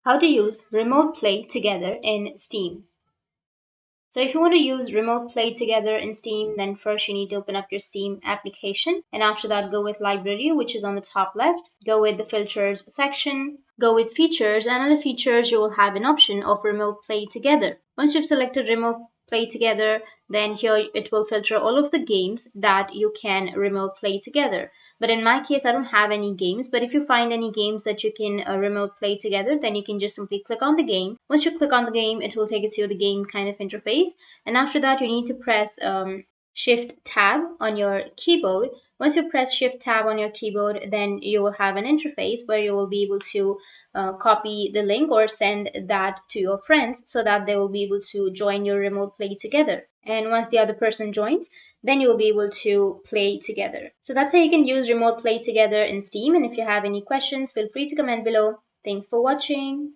How to use Remote Play Together in Steam. So if you want to use Remote Play Together in Steam, then first you need to open up your Steam application, and after that go with Library, which is on the top left. Go with the Filters section, go with Features, and under Features you will have an option of Remote Play Together. Once you've selected Remote Play Together, then here it will filter all of the games that you can remote play together. But in my case, I don't have any games. But if you find any games that you can remote play together, then you can just simply click on the game. Once you click on the game, it will take you to the game kind of interface. And after that, you need to press Shift Tab on your keyboard. Once you press Shift Tab on your keyboard, then you will have an interface where you will be able to copy the link or send that to your friends so that they will be able to join your remote play together. And once the other person joins, then you'll be able to play together. So that's how you can use remote play together in Steam. And if you have any questions, feel free to comment below. Thanks for watching.